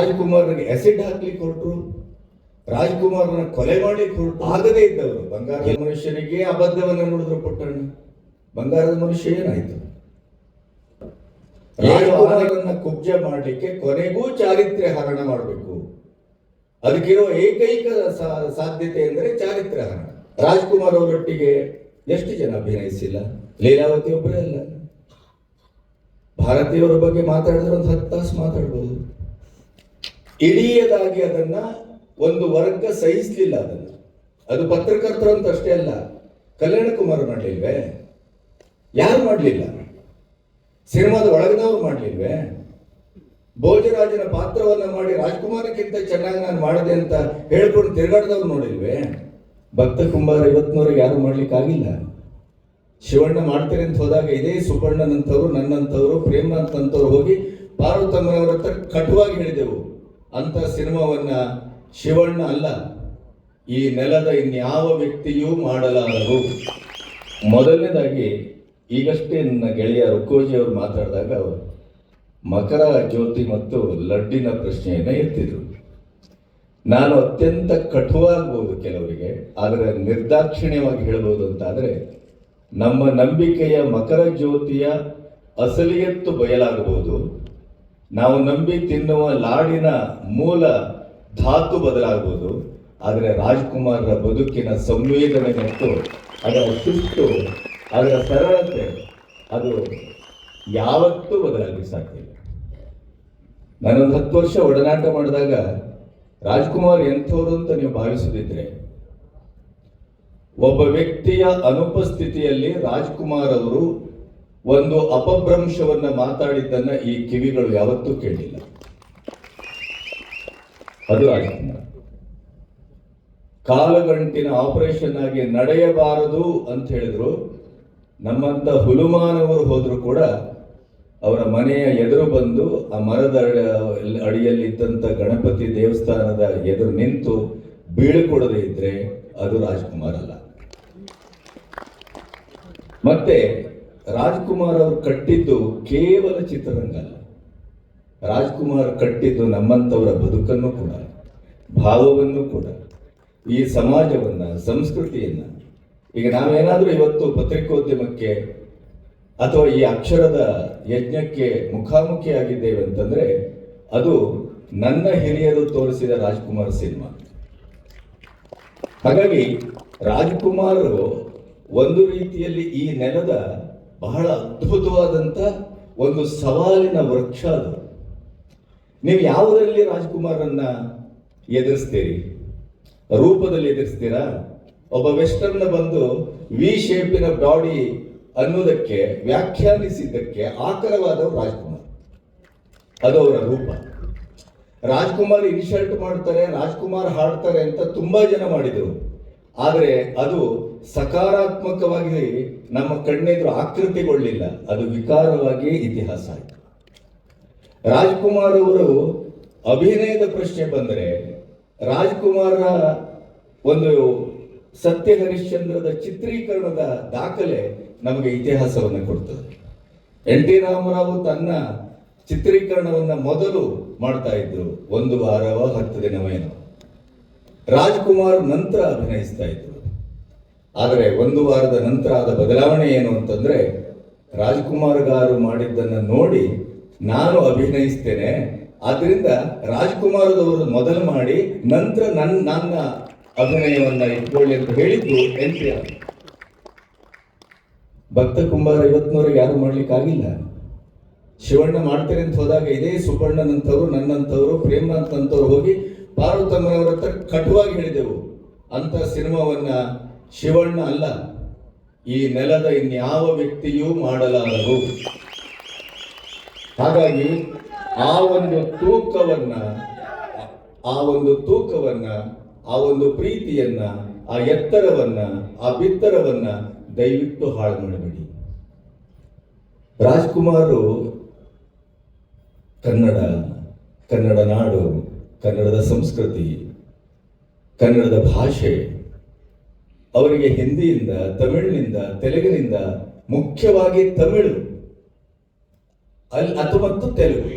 ರಾಜ್ಕುಮಾರ್ಗೆ acid ಹಾಕ್ಲಿಕ್ಕೆ ಹೊರಟರು, ರಾಜ್ಕುಮಾರ್ನ ಕೊಲೆ ಮಾಡ್ಲಿಕ್ಕೆ ಹೊರಟು. ಆಗದೇ ಇದ್ದವರು ಬಂಗಾರದ ಮನುಷ್ಯನಿಗೆ ಅಬದ್ಧವನ್ನು ನುಡಿದ್ರು ಪುಟ್ಟಣ್ಣ. ಬಂಗಾರದ ಮನುಷ್ಯ ಏನಾಯ್ತು? ರಾಜ್ಕುಮಾರನ್ನ ಕುಬ್ಜ ಮಾಡಲಿಕ್ಕೆ ಕೊನೆಗೂ ಚಾರಿತ್ರ್ಯ ಹರಣ ಮಾಡಬೇಕು. ಅದಕ್ಕಿರೋ ಏಕೈಕ ಸಾಧ್ಯತೆ ಎಂದರೆ ಚಾರಿತ್ರ್ಯ ಹರಣ. ರಾಜ್ಕುಮಾರ್ ಅವರೊಟ್ಟಿಗೆ ಎಷ್ಟು ಜನ ಅಭಿನಯಿಸಿಲ್ಲ? ಲೀಲಾವತಿ ಒಬ್ಬರೇ ಅಲ್ಲ. ಭಾರತೀಯವರ ಬಗ್ಗೆ ಮಾತಾಡಿದ್ರೆ ಒಂದು 10 ತಾಸು ಮಾತಾಡ್ಬೋದು. ಇಡೀದಾಗಿ ಅದನ್ನ ಒಂದು ವರ್ಗ ಸಹಿಸಲಿಲ್ಲ. ಅದು ಪತ್ರಕರ್ತರು ಅಂತ ಅಷ್ಟೇ ಅಲ್ಲ, ಕಲ್ಯಾಣ ಕುಮಾರ್ ಮಾಡಲಿಲ್ವೇ? ಯಾರು ಮಾಡಲಿಲ್ಲ? ಸಿನಿಮಾದ ಒಳಗಿನವ್ರು ಮಾಡಲಿಲ್ವೇ? ಭೋಜರಾಜನ ಪಾತ್ರವನ್ನ ಮಾಡಿ ರಾಜ್ಕುಮಾರಕ್ಕಿಂತ ಚೆನ್ನಾಗಿ ನಾನು ಮಾಡಿದೆ ಅಂತ ಹೇಳ್ಕೊಂಡು ತಿರುಗಾಡ್ದವ್ರು ನೋಡಿಲ್ವೇ? ಭಕ್ತ ಕುಂಬಾರ ಇವತ್ತಿನವ್ರಿಗೆ ಯಾರು ಮಾಡ್ಲಿಕ್ಕಾಗಿಲ್ಲ. ಶಿವಣ್ಣ ಮಾಡ್ತೇನೆ ಅಂತ ಹೋದಾಗ ಇದೇ ಸುಬ್ಬಣ್ಣನಂತವ್ರು, ನನ್ನಂತವ್ರು, ಪ್ರೇಮನಾಥ್ ಅಂತವ್ರು ಹೋಗಿ ಪಾರ್ವತಮ್ಮನವರ ಹತ್ರ ಕಟುವಾಗಿ ಹೇಳಿದೆವು, ಅಂತ ಸಿನಿಮಾವನ್ನ ಶಿವಣ್ಣ ಅಲ್ಲ, ಈ ನೆಲದ ಇನ್ಯಾವ ವ್ಯಕ್ತಿಯೂ ಮಾಡಲಾರರು. ಮೊದಲನೇದಾಗಿ ಈಗಷ್ಟೇ ನನ್ನ ಗೆಳೆಯ ರುಕ್ಕೋಜಿ ಅವರು ಮಾತಾಡಿದಾಗ ಅವರು ಮಕರ ಜ್ಯೋತಿ ಮತ್ತು ಲಡ್ಡಿನ ಪ್ರಶ್ನೆಯನ್ನು ಎತ್ತಿದ್ರು. ನಾನು ಅತ್ಯಂತ ಕಟುವಾಗಬಹುದು ಕೆಲವರಿಗೆ, ಆದರೆ ನಿರ್ದಾಕ್ಷಿಣ್ಯವಾಗಿ ಹೇಳ್ಬೋದು ಅಂತಾದರೆ ನಮ್ಮ ನಂಬಿಕೆಯ ಮಕರ ಜ್ಯೋತಿಯ ಅಸಲಿಯತ್ತು ಬಯಲಾಗಬಹುದು. ನಾವು ನಂಬಿ ತಿನ್ನುವ ಲಾಡಿನ ಮೂಲ ಧಾತು ಬದಲಾಗಬಹುದು, ಆದರೆ ರಾಜ್ಕುಮಾರ್ರ ಬದುಕಿನ ಸಂವೇದನೆ ಮತ್ತು ಅದರ ಶಿಸ್ತು, ಅದರ ಸರಳತೆ ಅದು ಯಾವತ್ತೂ ಬದಲಾಗಲಿಕ್ಕೆ ಸಾಧ್ಯ ಇಲ್ಲ. ನಾನೊಂದು 10 ವರ್ಷ ಒಡನಾಟ ಮಾಡಿದಾಗ ರಾಜ್ಕುಮಾರ್ ಎಂಥವ್ರು ಅಂತ ನೀವು ಭಾವಿಸುತ್ತಿದ್ರೆ, ಒಬ್ಬ ವ್ಯಕ್ತಿಯ ಅನುಪಸ್ಥಿತಿಯಲ್ಲಿ ರಾಜ್ಕುಮಾರ್ ಅವರು ಒಂದು ಅಪಭ್ರಂಶವನ್ನ ಮಾತಾಡಿದ್ದನ್ನ ಈ ಕಿವಿಗಳು ಯಾವತ್ತೂ ಕೇಳಿಲ್ಲ. ಅದು ರಾಜ್ಕುಮಾರ್. ಕಾಲಗಂಟಿನ ಆಪರೇಷನ್ ಆಗಿ ನಡೆಯಬಾರದು ಅಂತ ಹೇಳಿದ್ರು. ನಮ್ಮಂತ ಹುಲುಮಾನವರು ಹೋದ್ರು ಕೂಡ ಅವರ ಮನೆಯ ಎದುರು ಬಂದು ಆ ಮರದ ಅಡಿಯಲ್ಲಿ ಇದ್ದಂಥ ಗಣಪತಿ ದೇವಸ್ಥಾನದ ಎದುರು ನಿಂತು ಬೀಳ್ಕೊಡದೇ ಇದ್ರೆ ಅದು ರಾಜ್ಕುಮಾರ್ ಅಲ್ಲ. ಮತ್ತೆ ರಾಜ್ಕುಮಾರ್ ಅವರು ಕಟ್ಟಿದ್ದು ಕೇವಲ ಚಿತ್ರರಂಗ ಅಲ್ಲ, ರಾಜ್ಕುಮಾರ್ ಕಟ್ಟಿದ್ದು ನಮ್ಮಂಥವರ ಬದುಕನ್ನು ಕೂಡ, ಭಾವವನ್ನು ಕೂಡ, ಈ ಸಮಾಜವನ್ನ, ಸಂಸ್ಕೃತಿಯನ್ನ. ಈಗ ನಾವೇನಾದ್ರೂ ಇವತ್ತು ಪತ್ರಿಕೋದ್ಯಮಕ್ಕೆ ಅಥವಾ ಈ ಅಕ್ಷರದ ಯಜ್ಞಕ್ಕೆ ಮುಖಾಮುಖಿ ಆಗಿದ್ದೇವೆ ಅಂತಂದ್ರೆ ಅದು ನನ್ನ ಹಿರಿಯರು ತೋರಿಸಿದ ರಾಜ್ಕುಮಾರ್ ಸಿನಿಮಾ. ಹಾಗಾಗಿ ರಾಜ್ಕುಮಾರ್ ಒಂದು ರೀತಿಯಲ್ಲಿ ಈ ನೆಲದ ಬಹಳ ಅದ್ಭುತವಾದಂತ ಒಂದು ಸವಾಲಿನ ವೃಕ್ಷ ಅದು. ನೀವು ಯಾವುದರಲ್ಲಿ ರಾಜ್ಕುಮಾರನ್ನ ಎದುರಿಸ್ತೀರಿ? ರೂಪದಲ್ಲಿ ಎದುರಿಸ್ತೀರಾ? ಒಬ್ಬ ವೆಸ್ಟರ್ನ್ ಬಂದು ವಿ ಶೇಪಿನ ಬಾಡಿ ಅನ್ನೋದಕ್ಕೆ ವ್ಯಾಖ್ಯಾನಿಸಿದ್ದಕ್ಕೆ ಆಕರವಾದವರು ರಾಜ್ಕುಮಾರ್. ಅದು ಅವರ ರೂಪ. ರಾಜ್ಕುಮಾರ್ ಇನ್ಶರ್ಟ್ ಮಾಡ್ತಾರೆ, ರಾಜ್ಕುಮಾರ್ ಹಾಡ್ತಾರೆ ಅಂತ ತುಂಬಾ ಜನ ಮಾಡಿದರು, ಆದರೆ ಅದು ಸಕಾರಾತ್ಮಕವಾಗಿ ನಮ್ಮ ಕಣ್ಣೆದುರು ಆಕೃತಿಗೊಳ್ಳಿಲ್ಲ, ಅದು ವಿಕಾರವಾಗಿ ಇತಿಹಾಸ ಆಯಿತು. ರಾಜ್ಕುಮಾರ್ ಅವರು ಅಭಿನಯದ ಪ್ರಶ್ನೆ ಬಂದರೆ ರಾಜ್ಕುಮಾರ ಒಂದು ಸತ್ಯ ಹರಿಶ್ಚಂದ್ರದ ಚಿತ್ರೀಕರಣದ ದಾಖಲೆ ನಮಗೆ ಇತಿಹಾಸವನ್ನು ಕೊಡ್ತದೆ. NT ರಾಮರಾವ್ ತನ್ನ ಚಿತ್ರೀಕರಣವನ್ನ ಮೊದಲು ಮಾಡ್ತಾ ಇದ್ರು, 1 ವಾರವ 10 ದಿನವೇನೋ. ರಾಜ್ಕುಮಾರ್ ನಂತರ ಅಭಿನಯಿಸ್ತಾ ಇದ್ರು. ಆದರೆ 1 ವಾರದ ನಂತರ ಆದ ಬದಲಾವಣೆ ಏನು ಅಂತಂದ್ರೆ, ರಾಜ್ಕುಮಾರ್ ಗಾರು ಮಾಡಿದ್ದನ್ನ ನೋಡಿ ನಾನು ಅಭಿನಯಿಸ್ತೇನೆ, ಆದ್ರಿಂದ ರಾಜ್ಕುಮಾರದವರು ಮೊದಲು ಮಾಡಿ ನಂತರ ನನ್ನ ಅಭಿನಯವನ್ನ ಇಟ್ಕೊಳ್ಳಿ ಅಂತ ಹೇಳಿದ್ದು NT ರಾಮರಾವ್. ಭಕ್ತ ಕುಂಬಾರ ಇವತ್ತಿನವ್ರಿಗೆ ಯಾರು ಮಾಡ್ಲಿಕ್ಕಾಗಿಲ್ಲ. ಶಿವಣ್ಣ ಮಾಡ್ತೇನೆ ಅಂತ ಹೋದಾಗ ಇದೇ ಸುಬ್ಬಣ್ಣನಂತವ್ರು, ನನ್ನಂತವ್ರು, ಪ್ರೇಮನಾಥ್ ಅಂತವ್ರು ಹೋಗಿ ಪಾರ್ವತಮ್ಮನವರ ಹತ್ರ ಕಟುವಾಗಿ ಹೇಳಿದೆವು, ಅಂತ ಸಿನಿಮಾವನ್ನ ಶಿವಣ್ಣ ಅಲ್ಲ, ಈ ನೆಲದ ಇನ್ಯಾವ ವ್ಯಕ್ತಿಯೂ ಮಾಡಲಾರರು. ಹಾಗಾಗಿ ಆ ಒಂದು ತೂಕವನ್ನ, ಆ ಒಂದು ಪ್ರೀತಿಯನ್ನ, ಆ ಎತ್ತರವನ್ನ, ಆ ಬಿತ್ತರವನ್ನ ದಯವಿಟ್ಟು ಹಾಳು ಮಾಡಬೇಡಿ. ರಾಜ್ಕುಮಾರು ಕನ್ನಡ ನಾಡು, ಕನ್ನಡದ ಸಂಸ್ಕೃತಿ, ಕನ್ನಡದ ಭಾಷೆ, ಅವರಿಗೆ ಹಿಂದಿಯಿಂದ, ತಮಿಳಿನಿಂದ, ತೆಲುಗಿನಿಂದ, ಮುಖ್ಯವಾಗಿ ತಮಿಳು ಮತ್ತು ತೆಲುಗು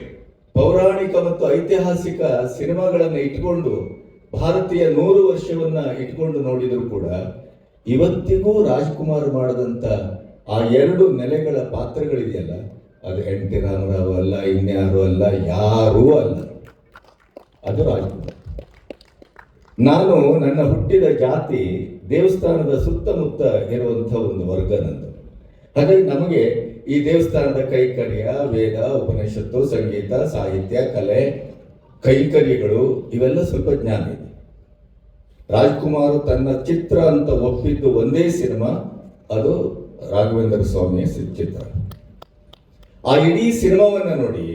ಪೌರಾಣಿಕ ಮತ್ತು ಐತಿಹಾಸಿಕ ಸಿನಿಮಾಗಳನ್ನು ಇಟ್ಕೊಂಡು ಭಾರತೀಯ 100 ವರ್ಷವನ್ನ ಇಟ್ಕೊಂಡು ನೋಡಿದ್ರು ಕೂಡ ಇವತ್ತಿಗೂ ರಾಜ್ಕುಮಾರ್ ಮಾಡದಂತ ಆ 2 ನೆಲೆಗಳ ಪಾತ್ರಗಳಿದೆಯಲ್ಲ, ಅದು ಎನ್ ಟಿ ರಾಮರಾವ್ ಅಲ್ಲ, ಇನ್ಯಾರು ಅಲ್ಲ, ಯಾರೂ ಅಲ್ಲ, ಅದು ರಾಜ್ಕುಮಾರ್. ನಾನು ನನ್ನ ಹುಟ್ಟಿದ ಜಾತಿ ದೇವಸ್ಥಾನದ ಸುತ್ತಮುತ್ತ ಇರುವಂತಹ ಒಂದು ವರ್ಗ ನಂದು. ಹಾಗಾಗಿ ನಮಗೆ ಈ ದೇವಸ್ಥಾನದ ಕೈಕರ್ಯ, ವೇದ, ಉಪನಿಷತ್ತು, ಸಂಗೀತ, ಸಾಹಿತ್ಯ, ಕಲೆ, ಕೈಕರ್ಯಗಳು ಇವೆಲ್ಲ ಸ್ವಲ್ಪ ಜ್ಞಾನ ಇದೆ. ರಾಜ್ಕುಮಾರ್ ತನ್ನ ಚಿತ್ರ ಅಂತ ಒಪ್ಪಿದ್ದು ಒಂದೇ ಸಿನಿಮಾ, ಅದು ರಾಘವೇಂದ್ರ ಸ್ವಾಮಿಯ ಚಿತ್ರ. ಆ ಇಡೀ ಸಿನಿಮಾವನ್ನ ನೋಡಿ,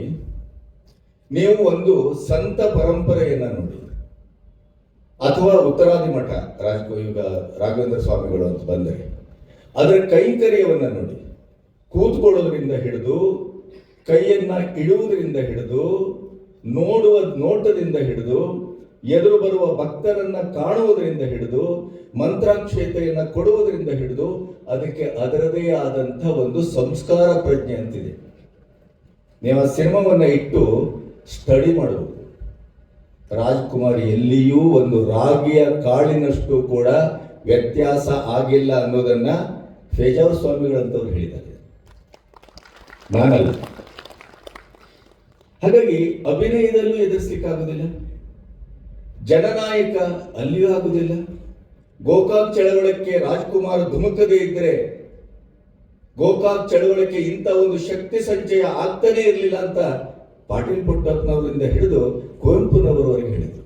ನೀವು ಒಂದು ಸಂತ ಪರಂಪರೆಯನ್ನ ನೋಡಿ, ಅಥವಾ ಉತ್ತರಾದಿ ಮಠ ಈಗ ರಾಘವೇಂದ್ರ ಸ್ವಾಮಿಗಳು ಅಂತ ಬಂದರೆ ಅದರ ಕೈಂಕರ್ಯವನ್ನ ನೋಡಿ, ಕೂತ್ಕೊಳ್ಳೋದ್ರಿಂದ ಹಿಡಿದು, ಕೈಯನ್ನ ಇಡುವುದರಿಂದ ಹಿಡಿದು, ನೋಡುವ ನೋಟದಿಂದ ಹಿಡಿದು, ಎದುರು ಬರುವ ಭಕ್ತರನ್ನ ಕಾಣುವುದರಿಂದ ಹಿಡಿದು, ಮಂತ್ರಾಕ್ಷತೆಯನ್ನ ಕೊಡುವುದರಿಂದ ಹಿಡಿದು, ಅದಕ್ಕೆ ಅದರದೇ ಆದಂಥ ಒಂದು ಸಂಸ್ಕಾರ ಪ್ರಜ್ಞೆ ಅಂತಿದೆ. ನೀವು ಆ ಸಿನಿಮಾವನ್ನ ಇಟ್ಟು ಸ್ಟಡಿ ಮಾಡಬಹುದು. ರಾಜ್ಕುಮಾರ್ ಎಲ್ಲಿಯೂ ಒಂದು ರಾಗಿಯ ಕಾಳಿನಷ್ಟು ಕೂಡ ವ್ಯತ್ಯಾಸ ಆಗಿಲ್ಲ ಅನ್ನೋದನ್ನ ಫೇಜಾವರ್ ಸ್ವಾಮಿಗಳಂತವ್ರು ಹೇಳಿದ್ದಾರೆ, ನಾನಲ್ಲ. ಹಾಗಾಗಿ ಅಭಿನಯದಲ್ಲೂ ಎದುರಿಸಲಿಕ್ಕಾಗುವುದಿಲ್ಲ, ಜನನಾಯಕ ಅಲ್ಲಿಯೂ ಆಗುವುದಿಲ್ಲ. ಗೋಕಾಕ್ ಚಳವಳಕ್ಕೆ ರಾಜ್ಕುಮಾರ್ ಧುಮುಕದೇ ಇದ್ರೆ ಗೋಕಾಕ್ ಚಳವಳಕ್ಕೆ ಇಂಥ ಒಂದು ಶಕ್ತಿ ಸಂಚಯ ಆಗ್ತಾನೆ ಇರಲಿಲ್ಲ ಅಂತ ಪಾಟೀಲ್ ಪುಟ್ಟಪ್ಪನವರಿಂದ ಹಿಡಿದು ಕುವೆಂಪುನವರವರೆಗೆ ಹೇಳಿದರು.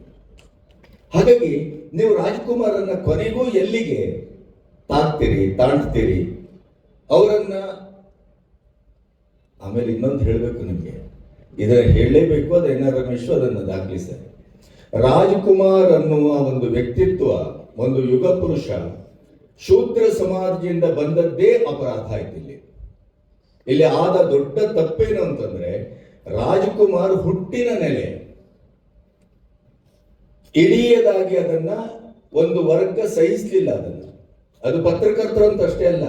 ಹಾಗಾಗಿ ನೀವು ರಾಜ್ಕುಮಾರನ್ನ ಕೊನೆಗೂ ಎಲ್ಲಿಗೆ ತಾಣ್ತೀರಿ ಅವರನ್ನ. ಆಮೇಲೆ ಇನ್ನೊಂದು ಹೇಳಬೇಕು ನಿಮಗೆ, ಇದನ್ನ ಹೇಳಲೇಬೇಕು, ಅದು ಎನ್ ಆರ್ ರಮೇಶ್ ಅದನ್ನು ದಾಖಲಿಸ್ತಾರೆ. ರಾಜ್ಕುಮಾರ್ ಅನ್ನುವ ಒಂದು ವ್ಯಕ್ತಿತ್ವ, ಒಂದು ಯುಗ ಪುರುಷ, ಶೂದ್ರ ಸಮಾಜದಿಂದ ಬಂದದ್ದೇ ಅಪರಾಧ ಆಯ್ತು. ಇಲ್ಲಿ ಆದ ದೊಡ್ಡ ತಪ್ಪೇನು ಅಂತಂದ್ರೆ, ರಾಜ್ಕುಮಾರ್ ಹುಟ್ಟಿನ ನೆಲೆ ಇಡೀದಾಗಿ ಅದನ್ನ ಒಂದು ವರ್ಗ ಸಹಿಸಲಿಲ್ಲ. ಅದು ಪತ್ರಕರ್ತರು ಅಂತ ಅಷ್ಟೇ ಅಲ್ಲ,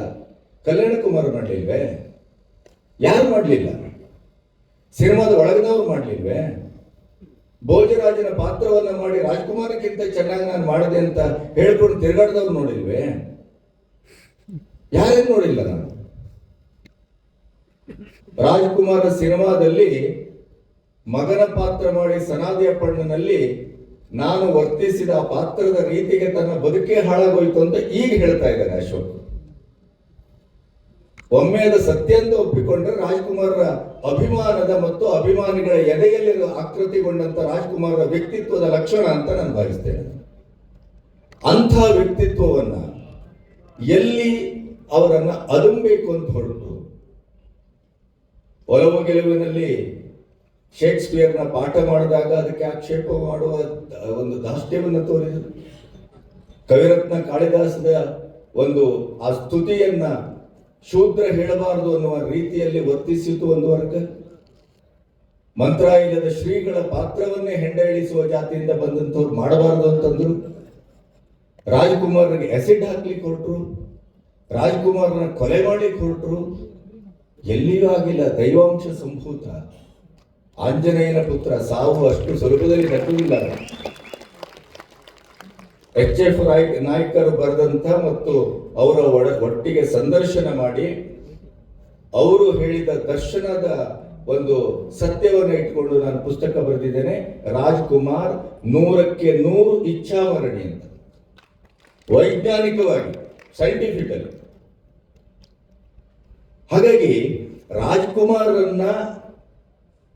ಕಲ್ಯಾಣ ಕುಮಾರ್ ಮಾಡಲಿಲ್ವೇ? ಯಾರು ಮಾಡಲಿಲ್ಲ? ಸಿನಿಮಾದ ಒಳಗದವ್ರು ಮಾಡಲಿಲ್ವೇ? ಭೋಜರಾಜನ ಪಾತ್ರವನ್ನ ಮಾಡಿ ರಾಜ್ಕುಮಾರಕ್ಕಿಂತ ಚೆನ್ನಾಗಿ ನಾನು ಮಾಡಿದೆ ಅಂತ ಹೇಳ್ಕೊಂಡು ತಿರುಗಾಡ್ದವ್ರು ನೋಡಿಲ್ವೇ? ಯಾರೇನು ನೋಡಿಲ್ಲ. ನಾನು ರಾಜ್ಕುಮಾರ ಸಿನಿಮಾದಲ್ಲಿ ಮಗನ ಪಾತ್ರ ಮಾಡಿ ಸನಾದಿ ಅಪ್ಪಣ್ಣನಲ್ಲಿ ನಾನು ವರ್ತಿಸಿದ ಆ ಪಾತ್ರದ ರೀತಿಗೆ ತನ್ನ ಬದುಕೇ ಹಾಳಾಗೋಯ್ತು ಅಂತ ಈಗ ಹೇಳ್ತಾ ಇದ್ದಾರೆ ಅಶೋಕ್. ಒಮ್ಮೆ ಅದು ಸತ್ಯ ಅಂತ ಒಪ್ಪಿಕೊಂಡ್ರೆ ರಾಜ್ಕುಮಾರ ಅಭಿಮಾನದ ಮತ್ತು ಅಭಿಮಾನಿಗಳ ಎದೆಯಲ್ಲಿ ಆಕೃತಿಗೊಂಡಂತ ರಾಜ್ಕುಮಾರ ವ್ಯಕ್ತಿತ್ವದ ಲಕ್ಷಣ ಅಂತ ನಾನು ಭಾವಿಸ್ತೇನೆ. ಅಂಥ ವ್ಯಕ್ತಿತ್ವವನ್ನ ಎಲ್ಲಿ ಅವರನ್ನ ಅದುಂಬೇಕು ಅಂತ ಹೊರಟು, ಒಲವು ಗೆಲುವಿನಲ್ಲಿ ಶೇಕ್ಸ್ಪಿಯರ್ನ ಪಾಠ ಮಾಡಿದಾಗ ಅದಕ್ಕೆ ಆಕ್ಷೇಪ ಮಾಡುವ ಒಂದು ದಾಷ್ಟ್ಯವನ್ನು ತೋರಿದರು. ಕವಿರತ್ನ ಕಾಳಿದಾಸದ ಒಂದು ಆ ಸ್ತುತಿಯನ್ನ ಶೂದ್ರ ಹೇಳಬಾರದು ಅನ್ನುವ ರೀತಿಯಲ್ಲಿ ವರ್ತಿಸಿತು ಒಂದು ವರ್ಗ. ಮಂತ್ರಾಲಯದ ಶ್ರೀಗಳ ಪಾತ್ರವನ್ನೇ ಹೆಂಡ ಇಳಿಸುವ ಜಾತಿಯಿಂದ ಬಂದಂಥವ್ರು ಮಾಡಬಾರದು ಅಂತಂದ್ರು. ರಾಜ್ಕುಮಾರ್ಗೆ ಆಸಿಡ್ ಹಾಕ್ಲಿಕ್ಕೆ ಹೊರಟರು, ರಾಜ್ಕುಮಾರ್ನ ಕೊಲೆ ಮಾಡ್ಲಿಕ್ಕೆ ಹೊರಟರು. ಎಲ್ಲಿಯೂ ಆಗಿಲ್ಲ. ದೈವಾಂಶ ಸಂಭೂತ ಆಂಜನೇಯನ ಪುತ್ರ, ಸಾವು ಅಷ್ಟು ಸುಲಭದಲ್ಲಿ ದಕ್ಕಲಿಲ್ಲ. HF ನಾಯ್ಕರು ಬರೆದಂತ ಮತ್ತು ಅವರ ಒಟ್ಟಿಗೆ ಸಂದರ್ಶನ ಮಾಡಿ ಅವರು ಹೇಳಿದ ದರ್ಶನದ ಒಂದು ಸತ್ಯವನ್ನು ಇಟ್ಕೊಂಡು ನಾನು ಪುಸ್ತಕ ಬರೆದಿದ್ದೇನೆ, ರಾಜ್ಕುಮಾರ್ 100ಕ್ಕೆ 100 ಇಚ್ಛಾಮರಣಿ ಅಂತ, ವೈಜ್ಞಾನಿಕವಾಗಿ, ಸೈಂಟಿಫಿಕಲಿ. ಹಾಗಾಗಿ ರಾಜ್ಕುಮಾರನ್ನ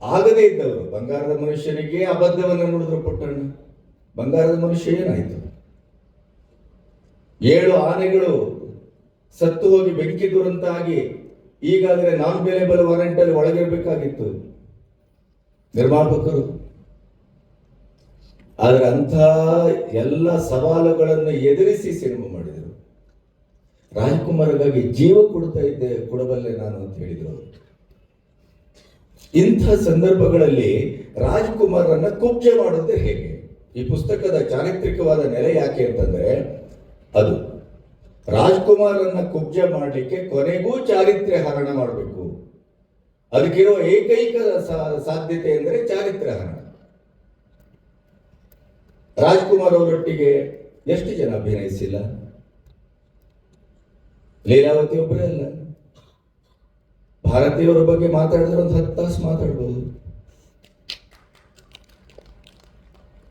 ಆಗದೇ ಇದ್ದವರು, ಬಂಗಾರದ ಮನುಷ್ಯನಿಗೆ ಅಬದ್ಧವನ್ನು ನೋಡಿದ್ರು ಪುಟ್ಟಣ್ಣ. ಬಂಗಾರದ ಮನುಷ್ಯ ಏನಾಯ್ತು? 7 ಆನೆಗಳು ಸತ್ತು ಹೋಗಿ ಬೆಂಕಿ ದುರಂತ ಆಗಿ ಈಗಾದರೆ ನಾನ್ ಬೇಲೇಬಲ್ ವಾರೆಂಟ್ ಅಲ್ಲಿ ಒಳಗಿರಬೇಕಾಗಿತ್ತು ನಿರ್ಮಾಪಕರು. ಆದ್ರೆ ಅಂಥ ಎಲ್ಲ ಸವಾಲುಗಳನ್ನು ಎದುರಿಸಿ ಸಿನಿಮಾ ಮಾಡಿದರು. ರಾಜ್ಕುಮಾರ್ಗಾಗಿ ಜೀವ ಕೊಡಬಲ್ಲೆ ನಾನು ಅಂತ ಹೇಳಿದ್ರು. ಇಂಥ ಸಂದರ್ಭಗಳಲ್ಲಿ ರಾಜ್ಕುಮಾರನ್ನ ಕುಬ್ಜೆ ಮಾಡೋದೇ ಹೇಗೆ? ಈ ಪುಸ್ತಕದ ಚಾರಿತ್ರಿಕವಾದ ನೆಲೆ ಯಾಕೆ ಅಂತಂದ್ರೆ, ಅದು ರಾಜ್ಕುಮಾರನ್ನ ಕುಬ್ಜೆ ಮಾಡಲಿಕ್ಕೆ ಕೊನೆಗೂ ಚಾರಿತ್ರ್ಯ ಹರಣ ಮಾಡಬೇಕು. ಅದಕ್ಕಿರೋ ಏಕೈಕ ಸಾಧ್ಯತೆ ಎಂದರೆ ಚಾರಿತ್ರ್ಯಹರಣ. ರಾಜ್ಕುಮಾರ್ ಅವರೊಟ್ಟಿಗೆ ಎಷ್ಟು ಜನ ಅಭಿನಯಿಸಿಲ್ಲ? ಲೀಲಾವತಿ ಒಬ್ಬರೇ ಅಲ್ಲ. ಭಾರತೀಯವರ ಬಗ್ಗೆ ಮಾತಾಡಿದ್ರೆ ಒಂದು 10 ತಾಸು ಮಾತಾಡ್ಬೋದು.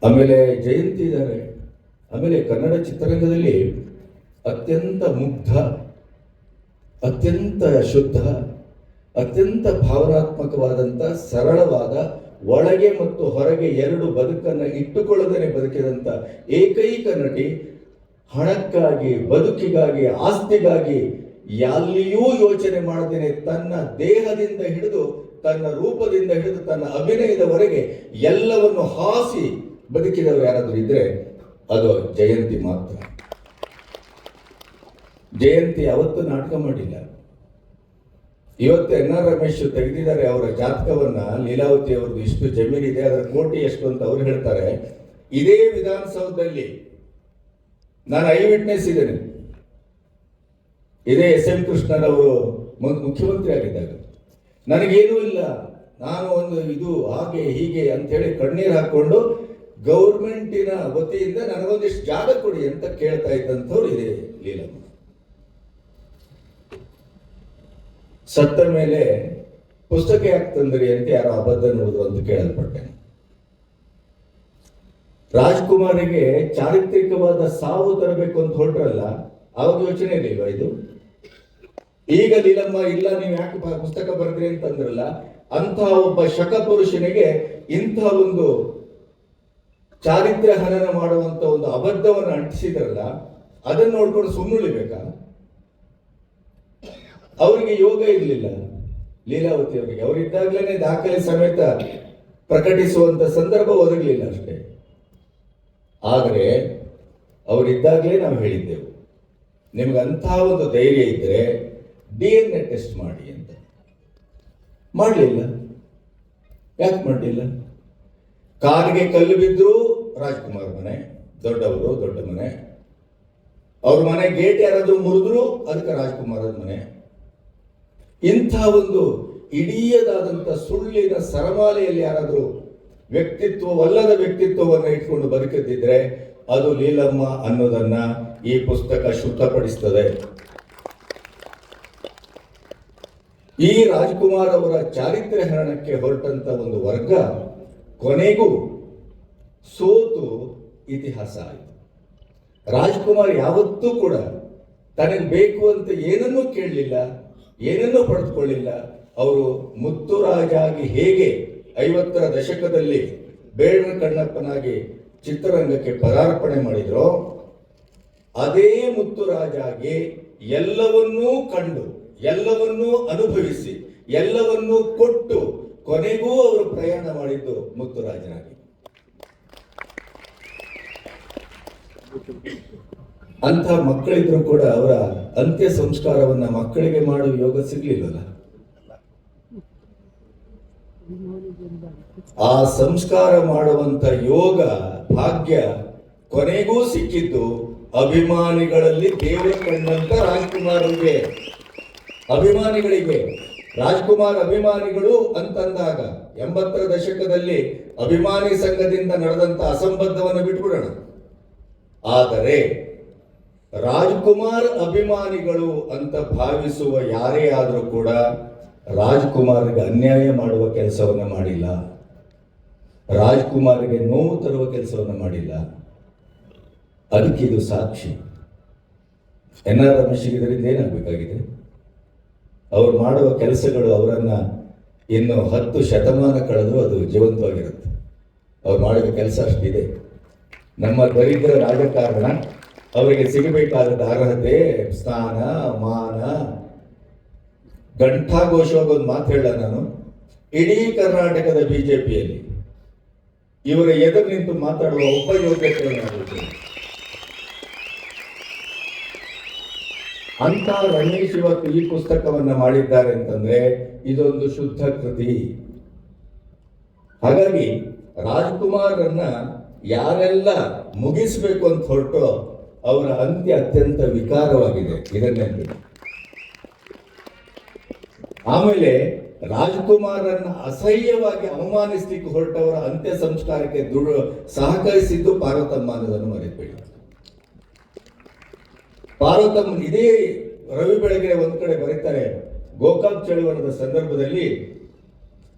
ಆಮೇಲೆ ಜಯಂತಿ ಇದ್ದಾರೆ. ಆಮೇಲೆ ಕನ್ನಡ ಚಿತ್ರರಂಗದಲ್ಲಿ ಅತ್ಯಂತ ಮುಗ್ಧ, ಅತ್ಯಂತ ಶುದ್ಧ, ಅತ್ಯಂತ ಭಾವನಾತ್ಮಕವಾದಂಥ ಸರಳವಾದ, ಒಳಗೆ ಮತ್ತು ಹೊರಗೆ ಎರಡು ಬದುಕನ್ನು ಇಟ್ಟುಕೊಳ್ಳದೇ ಬದುಕಿದಂಥ ಏಕೈಕ ನಟಿ. ಹಣಕ್ಕಾಗಿ, ಬದುಕಿಗಾಗಿ, ಆಸ್ತಿಗಾಗಿ ಎಲ್ಲಿಯೂ ಯೋಚನೆ ಮಾಡದೇನೆ ತನ್ನ ದೇಹದಿಂದ ಹಿಡಿದು, ತನ್ನ ರೂಪದಿಂದ ಹಿಡಿದು, ತನ್ನ ಅಭಿನಯದವರೆಗೆ ಎಲ್ಲವನ್ನು ಹಾಸಿ ಬದುಕಿದವರು ಯಾರಾದರೂ ಇದ್ರೆ ಅದು ಜಯಂತಿ ಮಾತ್ರ. ಜಯಂತಿ ಯಾವತ್ತೂ ನಾಟಕ ಮಾಡಿಲ್ಲ. ಇವತ್ತು NR ರಮೇಶ್ ತೆಗೆದಿದ್ದಾರೆ ಅವರ ಜಾತಕವನ್ನ. ಲೀಲಾವತಿ ಅವ್ರದ್ದು ಇಷ್ಟು ಜಮೀನಿದೆ, ಅದರ ಕೋಟಿ ಎಷ್ಟು ಅಂತ ಅವ್ರು ಹೇಳ್ತಾರೆ. ಇದೇ ವಿಧಾನಸೌಧದಲ್ಲಿ ನಾನು ಐ ವಿಟ್ನೆಸ್ ಇದ್ದೇನೆ. ಇದೇ SM ಕೃಷ್ಣರವರು ಮುಖ್ಯಮಂತ್ರಿ ಆಗಿದ್ದಾಗ ನನಗೇನೂ ಇಲ್ಲ, ನಾನು ಒಂದು ಇದು ಹಾಗೆ ಹೀಗೆ ಅಂತೇಳಿ ಕಣ್ಣೀರು ಹಾಕೊಂಡು ಗೌರ್ಮೆಂಟಿನ ವತಿಯಿಂದ ನನಗೊಂದಿಷ್ಟು ಜಾಗ ಕೊಡಿ ಅಂತ ಕೇಳ್ತಾ ಇದ್ದಂಥವ್ರು ಇದೆ ಲೀಲಮ್ಮ. ಸತ್ತ ಮೇಲೆ ಪುಸ್ತಕ ಯಾಕೆ ತಂದ್ರಿ ಅಂತ ಯಾರೋ ಅಬದ್ಧ ನೋಡಿದ್ರು ಅಂತ ಕೇಳಲ್ಪಟ್ಟೆ. ರಾಜ್ಕುಮಾರಿಗೆ ಚಾರಿತ್ರಿಕವಾದ ಸಾವು ತರಬೇಕು ಅಂತ ಹೊರಟ್ರಲ್ಲ, ಅವಾಗ ಯೋಚನೆ ಇರಲಿಲ್ವಾ ಇದು? ಈಗ ಲೀಲಮ್ಮ ಇಲ್ಲ ನೀವು ಯಾಕೆ ಪುಸ್ತಕ ಬರೆದ್ರಿ ಅಂತಂದ್ರಲ್ಲ, ಅಂತಹ ಒಬ್ಬ ಶಕಪುರುಷನಿಗೆ ಇಂಥ ಒಂದು ಚಾರಿತ್ರ್ಯ ಹನನ ಮಾಡುವಂತ ಒಂದು ಅಬದ್ಧವನ್ನು ಅಂಟಿಸಿದ್ರಲ್ಲ, ಅದನ್ನ ನೋಡ್ಕೊಂಡು ಸುಮ್ಮುಳಿಬೇಕಾ? ಅವರಿಗೆ ಯೋಗ ಇರಲಿಲ್ಲ ಲೀಲಾವತಿ ಅವರಿಗೆ. ಅವರಿದ್ದಾಗಲೇ ದಾಖಲೆ ಸಮೇತ ಪ್ರಕಟಿಸುವಂತ ಸಂದರ್ಭ ಒದಗಲಿಲ್ಲ ಅಷ್ಟೇ. ಆದರೆ ಅವರಿದ್ದಾಗಲೇ ನಾವು ಹೇಳಿದ್ದೆವು, ನಿಮ್ಗೆ ಅಂತಹ ಒಂದು ಧೈರ್ಯ ಇದ್ರೆ DNA ಟೆಸ್ಟ್ ಮಾಡಿ ಅಂತ. ಮಾಡಲಿಲ್ಲ. ಯಾಕೆ ಮಾಡಲಿಲ್ಲ? ಕಾಲಿಗೆ ಕಲ್ಲು ಬಿದ್ರು ರಾಜ್ಕುಮಾರ್ ಮನೆ, ದೊಡ್ಡವರು, ದೊಡ್ಡ ಮನೆ. ಅವ್ರ ಮನೆ ಗೇಟ್ ಯಾರಾದ್ರೂ ಮುರಿದ್ರು ಅದಕ್ಕೆ ರಾಜ್ಕುಮಾರ್ ಮನೆ. ಇಂಥ ಒಂದು ಇಡೀದಾದಂಥ ಸುಳ್ಳಿನ ಸರಮಾಲೆಯಲ್ಲಿ ಯಾರಾದರೂ ವ್ಯಕ್ತಿತ್ವವಲ್ಲದ ವ್ಯಕ್ತಿತ್ವವನ್ನು ಇಟ್ಕೊಂಡು ಬದುಕುತ್ತಿದ್ರೆ ಅದು ಲೀಲಮ್ಮ ಅನ್ನೋದನ್ನ ಈ ಪುಸ್ತಕ ಶುದ್ಧಪಡಿಸ್ತದೆ. ಈ ರಾಜ್ಕುಮಾರ್ ಅವರ ಚಾರಿತ್ರ್ಯ ಹರಣಕ್ಕೆ ಹೊರಟಂತ ಒಂದು ವರ್ಗ ಕೊನೆಗೂ ಸೋತು ಇತಿಹಾಸ ಆಯಿತು. ರಾಜ್ಕುಮಾರ್ ಯಾವತ್ತೂ ಕೂಡ ತನಗೆ ಬೇಕು ಅಂತ ಏನನ್ನೂ ಕೇಳಲಿಲ್ಲ, ಏನನ್ನೂ ಪಡೆದುಕೊಳ್ಳಿಲ್ಲ. ಅವರು ಮುತ್ತುರಾಜಾಗಿ ಹೇಗೆ 50ರ ದಶಕದಲ್ಲಿ ಬೇಡರ ಕಣ್ಣಪ್ಪನಾಗಿ ಚಿತ್ರರಂಗಕ್ಕೆ ಪದಾರ್ಪಣೆ ಮಾಡಿದ್ರು, ಅದೇ ಮುತ್ತುರಾಜಾಗಿ ಎಲ್ಲವನ್ನೂ ಕಂಡು, ಎಲ್ಲವನ್ನೂ ಅನುಭವಿಸಿ, ಎಲ್ಲವನ್ನೂ ಕೊಟ್ಟು ಕೊನೆಗೂ ಅವರು ಪ್ರಯಾಣ ಮಾಡಿದ್ದು ಮುತ್ತುರಾಜನಾಗಿ. ಅಂಥ ಮಕ್ಕಳಿದ್ರು ಕೂಡ ಅವರ ಅಂತ್ಯ ಸಂಸ್ಕಾರವನ್ನ ಮಕ್ಕಳಿಗೆ ಮಾಡುವ ಯೋಗ ಸಿಗ್ಲಿಲ್ಲಲ್ಲ. ಆ ಸಂಸ್ಕಾರ ಮಾಡುವಂತ ಯೋಗ ಭಾಗ್ಯ ಕೊನೆಗೂ ಸಿಕ್ಕಿದ್ದು ಅಭಿಮಾನಿಗಳಲ್ಲಿ ದೇವರ ಕಂಡಂತ ರಾಜ್ಕುಮಾರ್ಗೆ. ಅಭಿಮಾನಿಗಳಿಗೆ ರಾಜ್ಕುಮಾರ್ ಅಭಿಮಾನಿಗಳು ಅಂತಂದಾಗ 80ರ ದಶಕದಲ್ಲಿ ಅಭಿಮಾನಿ ಸಂಘದಿಂದ ನಡೆದಂತ ಅಸಂಬದ್ಧವನ್ನು ಬಿಟ್ಬಿಡೋಣ. ಆದರೆ ರಾಜ್ಕುಮಾರ್ ಅಭಿಮಾನಿಗಳು ಅಂತ ಭಾವಿಸುವ ಯಾರೇ ಆದರೂ ಕೂಡ ರಾಜ್ಕುಮಾರ್ಗೆ ಅನ್ಯಾಯ ಮಾಡುವ ಕೆಲಸವನ್ನು ಮಾಡಿಲ್ಲ, ರಾಜ್ಕುಮಾರ್ಗೆ ನೋವು ತರುವ ಕೆಲಸವನ್ನು ಮಾಡಿಲ್ಲ. ಅದಕ್ಕೆ ಇದು ಸಾಕ್ಷಿ. NR ರಮೇಶ್ಗೆ ಇದರಿಂದ ಏನಾಗಬೇಕಾಗಿದೆ? ಅವ್ರು ಮಾಡುವ ಕೆಲಸಗಳು ಅವರನ್ನ ಇನ್ನು 10 ಶತಮಾನ ಕಳೆದರೂ ಅದು ಜೀವಂತವಾಗಿರುತ್ತೆ. ಅವ್ರು ಮಾಡಿದ ಕೆಲಸ ಅಷ್ಟಿದೆ. ನಮ್ಮ ದರಿದ್ರ ರಾಜಕಾರಣ ಅವರಿಗೆ ಸಿಗಬೇಕಾದ ಅರ್ಹತೆ, ಸ್ಥಾನ, ಮಾನ, ಘಂಟಾಘೋಷವಾಗಿ ಒಂದು ಮಾತು ಹೇಳ ನಾನು. ಇಡೀ ಕರ್ನಾಟಕದ ಬಿಜೆಪಿಯಲ್ಲಿ ಇವರ ಎದುರು ನಿಂತು ಮಾತಾಡುವ ಒಬ್ಬ ಯೋಗ್ಯತೆ ಅಂತ ರಮೇಶ್ ಇವತ್ತು ಈ ಪುಸ್ತಕವನ್ನ ಮಾಡಿದ್ದಾರೆ ಅಂತಂದ್ರೆ ಇದೊಂದು ಶುದ್ಧ ಕೃತಿ. ಹಾಗಾಗಿ ರಾಜ್ಕುಮಾರನ್ನ ಯಾರೆಲ್ಲ ಮುಗಿಸ್ಬೇಕು ಅಂತ ಹೊರಟು ಅವರ ಅಂತ್ಯ ಅತ್ಯಂತ ವಿಕಾರವಾಗಿದೆ. ಇದನ್ನೇ ಆಮೇಲೆ ರಾಜ್ಕುಮಾರನ್ನ ಅಸಹ್ಯವಾಗಿ ಅವಮಾನಿಸಲಿಕ್ಕೆ ಹೊರಟವರ ಅಂತ್ಯ ಸಂಸ್ಕಾರಕ್ಕೆ ಸಹಕರಿಸಿದ್ದು ಪಾರ್ವತಮ್ಮ ಅನ್ನೋದನ್ನು ಮರೆಯಬೇಡಿ. ಪಾರ್ವತಮ್ಮ ಇದೇ ರವಿ ಬೆಳಗೆರೆ ಒಂದ್ ಕಡೆ ಬರೀತಾರೆ, ಗೋಕಾಕ್ ಚಳವಳದ ಸಂದರ್ಭದಲ್ಲಿ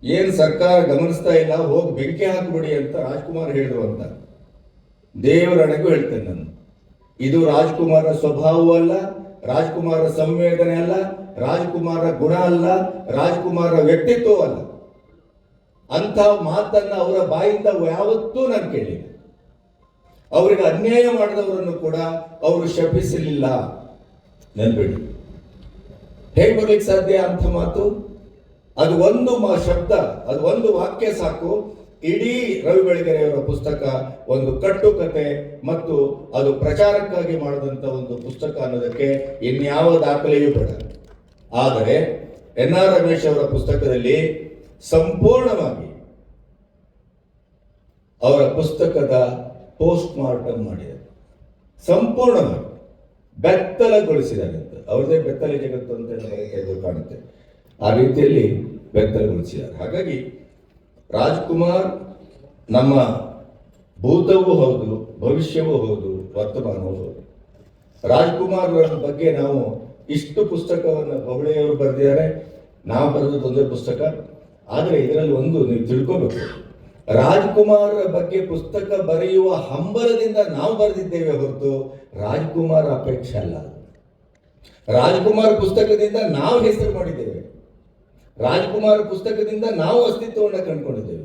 ಏನ್ ಸರ್ಕಾರ ಗಮನಿಸ್ತಾ ಇಲ್ಲ, ಹೋಗಿ ಬೆಂಕಿ ಹಾಕ್ಬಿಡಿ ಅಂತ ರಾಜ್ಕುಮಾರ್ ಹೇಳಿದ್ರು ಅಂತ. ದೇವರಣೆಗೂ ಹೇಳ್ತೇನೆ ನಾನು, ಇದು ರಾಜ್ಕುಮಾರ ಸ್ವಭಾವ ಅಲ್ಲ, ರಾಜ್ಕುಮಾರ ಸಂವೇದನೆ ಅಲ್ಲ, ರಾಜ್ಕುಮಾರ ಗುಣ ಅಲ್ಲ, ರಾಜ್ಕುಮಾರ ವ್ಯಕ್ತಿತ್ವ ಅಲ್ಲ. ಅಂತ ಮಾತನ್ನ ಅವರ ಬಾಯಿಂದ ಯಾವತ್ತೂ ನಾನು ಕೇಳಿಲ್ಲ. ಅವರಿಗೆ ಅನ್ಯಾಯ ಮಾಡಿದವರನ್ನು ಕೂಡ ಅವರು ಶಪಿಸಲಿಲ್ಲ. ನೆನ್ಬಿಡಿ, ಹೇಗೆ ಬರ್ಲಿಕ್ಕೆ ಸಾಧ್ಯ ಅಂತ ಮಾತು? ಅದು ಒಂದು ಶಬ್ದ, ಅದು ಒಂದು ವಾಕ್ಯ ಸಾಕು, ಇಡೀ ರವಿ ಬೆಳಗೆರೆಯವರ ಪುಸ್ತಕ ಒಂದು ಕಟ್ಟುಕತೆ ಮತ್ತು ಅದು ಪ್ರಚಾರಕ್ಕಾಗಿ ಮಾಡಿದಂಥ ಒಂದು ಪುಸ್ತಕ ಅನ್ನೋದಕ್ಕೆ ಇನ್ಯಾವ ದಾಖಲೆಯೂ ಬೇಡ. ಆದರೆ NR ರಮೇಶ್ ಅವರ ಪುಸ್ತಕದಲ್ಲಿ ಸಂಪೂರ್ಣವಾಗಿ ಅವರ ಪುಸ್ತಕದ ಪೋಸ್ಟ್ ಮಾರ್ಟಮ್ ಮಾಡಿದ್ದಾರೆ, ಸಂಪೂರ್ಣವಾಗಿ ಬೆತ್ತಲಗೊಳಿಸಿದ್ದಾರೆ ಅಂತ. ಅವ್ರದೇ ಬೆತ್ತಲೆ ಜಗತ್ತು ಅಂತ ಎದುರು ಕಾಣುತ್ತೆ, ಆ ರೀತಿಯಲ್ಲಿ ಬೆತ್ತಲಗೊಳಿಸಿದ್ದಾರೆ. ಹಾಗಾಗಿ ರಾಜ್ಕುಮಾರ್ ನಮ್ಮ ಭೂತವೂ ಹೌದು, ಭವಿಷ್ಯವೂ ಹೌದು, ವರ್ತಮಾನವೂ ಹೌದು. ರಾಜ್ಕುಮಾರ್ ಬಗ್ಗೆ ನಾವು ಇಷ್ಟು ಪುಸ್ತಕವನ್ನು ಬೊಗಳೆಯವರು ಬರೆದಿದ್ದಾರೆ, ನಾವು ಬರೆದದ್ದು ಒಂದೇ ಪುಸ್ತಕ. ಆದರೆ ಇದರಲ್ಲಿ ಒಂದು ನೀವು ತಿಳ್ಕೋಬೇಕು, ರಾಜ್ಕುಮಾರ್ ಬಗ್ಗೆ ಪುಸ್ತಕ ಬರೆಯುವ ಹಂಬಲದಿಂದ ನಾವು ಬರೆದಿದ್ದೇವೆ ಹೊರತು ರಾಜ್ಕುಮಾರ್ ಅಪೇಕ್ಷೆ ಅಲ್ಲ. ರಾಜ್ಕುಮಾರ್ ಪುಸ್ತಕದಿಂದ ನಾವು ಹೆಸರು ಮಾಡಿದ್ದೇವೆ, ರಾಜ್ಕುಮಾರ್ ಪುಸ್ತಕದಿಂದ ನಾವು ಅಸ್ತಿತ್ವವನ್ನು ಕಂಡುಕೊಂಡಿದ್ದೇವೆ.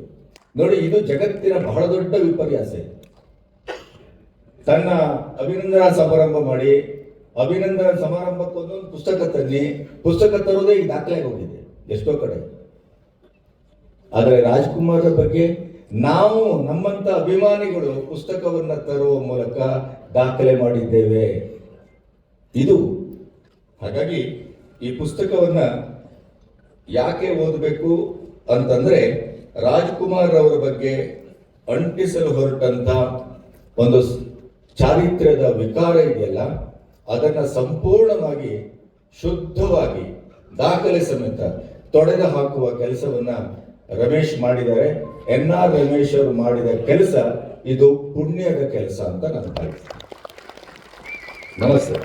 ನೋಡಿ, ಇದು ಜಗತ್ತಿನ ಬಹಳ ದೊಡ್ಡ ವಿಪರ್ಯಾಸ. ತನ್ನ ಅಭಿನಂದನಾ ಸಮಾರಂಭ ಮಾಡಿ, ಅಭಿನಂದನಾ ಸಮಾರಂಭಕ್ಕೊಂದೊಂದು ಪುಸ್ತಕ ತನ್ನಿ, ಪುಸ್ತಕ ತರೋದೇ ಈಗ ದಾಖಲೆ ಹೋಗಿದೆ ಎಷ್ಟೋ ಕಡೆ. ಆದರೆ ರಾಜ್ಕುಮಾರ್ ಬಗ್ಗೆ ನಾವು ನಮ್ಮಂತ ಅಭಿಮಾನಿಗಳು ಪುಸ್ತಕವನ್ನ ತರುವ ಮೂಲಕ ದಾಖಲೆ ಮಾಡಿದ್ದೇವೆ ಇದು. ಹಾಗಾಗಿ ಈ ಪುಸ್ತಕವನ್ನ ಯಾಕೆ ಓದಬೇಕು ಅಂತಂದ್ರೆ, ರಾಜ್ಕುಮಾರ್ ಅವರ ಬಗ್ಗೆ ಅಂಟಿಸಲು ಹೊರಟಂತ ಒಂದು ಚಾರಿತ್ರ್ಯದ ವಿಕಾರ ಇದೆಯಲ್ಲ, ಅದನ್ನ ಸಂಪೂರ್ಣವಾಗಿ ಶುದ್ಧವಾಗಿ ದಾಖಲೆ ಸಮೇತ ತೊಡೆದು ಹಾಕುವ ಕೆಲಸವನ್ನ ರಮೇಶ್ ಮಾಡಿದ್ದಾರೆ. NR ರಮೇಶ್ ಅವರು ಮಾಡಿದ ಕೆಲಸ ಇದು ಪುಣ್ಯದ ಕೆಲಸ ಅಂತ ನಾನು ಭಾವಿಸ್ತೇನೆ. ನಮಸ್ತೆ.